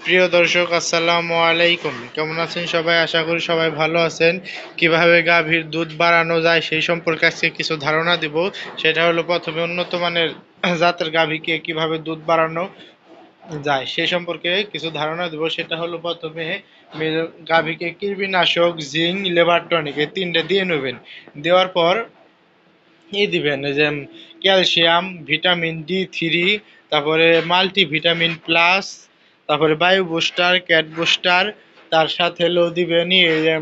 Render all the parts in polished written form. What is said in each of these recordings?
প্রিয় দর্শক, আসসালামু আলাইকুম। কেমন আছেন সবাই? আশা করি সবাই ভালো আছেন। কিভাবে গাভীর দুধ বাড়ানো যায় সেই সম্পর্কে আজকে কিছু ধারণা দিব। সেটা হলো, প্রথমে উন্নত মানের জাতের গাভীকে কিভাবে দুধ বাড়ানো যায় সেই সম্পর্কে কিছু ধারণা দেব। সেটা হলো, প্রথমে গাভীকে কৃমিনাশক, জিঙ্ক, লেবার টনিক এই তিনটে দিয়ে নেবেন। দেওয়ার পর দিবেন এই যে ক্যালসিয়াম, ভিটামিন D3, তারপরে মাল্টিভিটামিন প্লাস, তারপরে বায়ু বুস্টার, ক্যাট বুস্টার। তার সাথে হলো দিবেন এই যে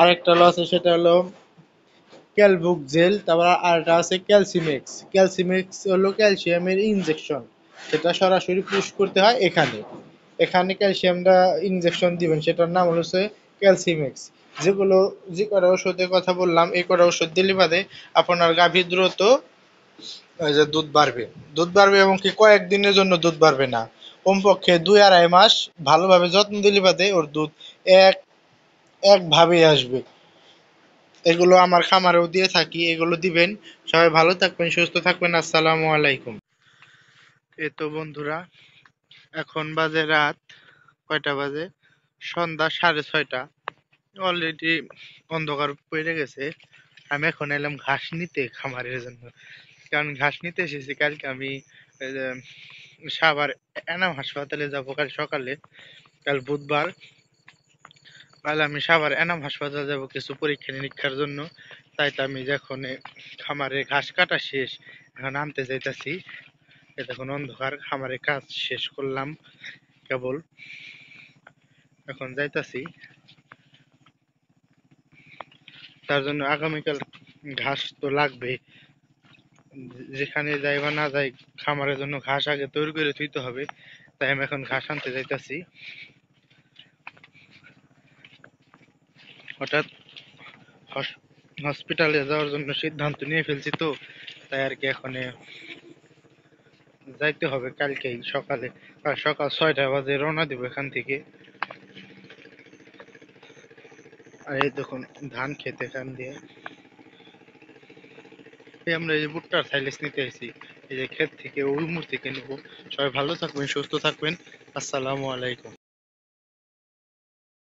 আরেকটা হলো আছে, সেটা হলো ক্যালবুক জেল। তারপর আরেকটা আছে ক্যালসিমেক্স। ক্যালসিমেক্স হলো ক্যালসিয়ামের ইনজেকশন, সেটা সরাসরি পুশ করতে হয় এখানে। এখানে ক্যালসিয়ামটা ইনজেকশন দিবেন, সেটার নাম হচ্ছে ক্যালসিমেক্স। যেগুলো যে কটা ওষুধের কথা বললাম, এই কটা ওষুধ দিলে বাদে আপনার গাভীর দ্রুত এই যে দুধ বাড়বে। দুধ বাড়বে এবং কি কয়েকদিনের জন্য দুধ বাড়বে না, কমপক্ষে 2-2.5 মাস ভালোভাবে যত্ন দিলে বাদে ওর দুধ এক একভাবেই আসবে। এগুলো আমার খামারেও দিয়ে থাকি, এগুলো দিবেন। সবাই ভালো থাকবেন, সুস্থ থাকবেন। আসসালামু আলাইকুম। এই তো বন্ধুরা, এখন বাজে রাত কয়টা বাজে? সন্ধ্যা 6:30। অলরেডি অন্ধকার পড়ে গেছে। আমি এখন এলাম ঘাস নিতে খামারের জন্য। কারণ ঘাস নিতে এসেছি কালকে আমি এই যে সাভার এনাম হাসপাতালে যাবো কাল সকালে। কাল বুধবার। কাল আমি সাভার এনাম হাসপাতালে যাব কিছু পরীক্ষা নিরীক্ষার জন্য। তাই তো আমি যখন খামারে ঘাস কাটা শেষ, এখন আনতে যাইতাছি। এখন অন্ধকার, খামারে কাজ শেষ করলাম কেবল, এখন যাইতাছি। তার জন্য আগামীকাল ঘাস তো লাগবে। যেখানে যাই বা না যাই, খামারের জন্য ঘাস আগে তৈরি করে থুইতে হবে। তাই আমি এখন ঘাস আনতে যাইতাছি। হঠাৎ হসপিটালে যাওয়ার জন্য সিদ্ধান্ত নিয়ে ফেলছি, তো তাই আর কি এখন যাইতে হবে কালকেই সকালে। সকাল 6টা বাজে রওনা দিব এখান থেকে। আর এই দেখুন ধান খেতে এখান দিয়ে এই আমরা এই যে ভুট্টার সাইলেজ নিতে এসেছি, এই যে ক্ষেত থেকে উলমুর থেকে নেবো। সবাই ভালো থাকবেন, সুস্থ থাকবেন। আসসালামু আলাইকুম।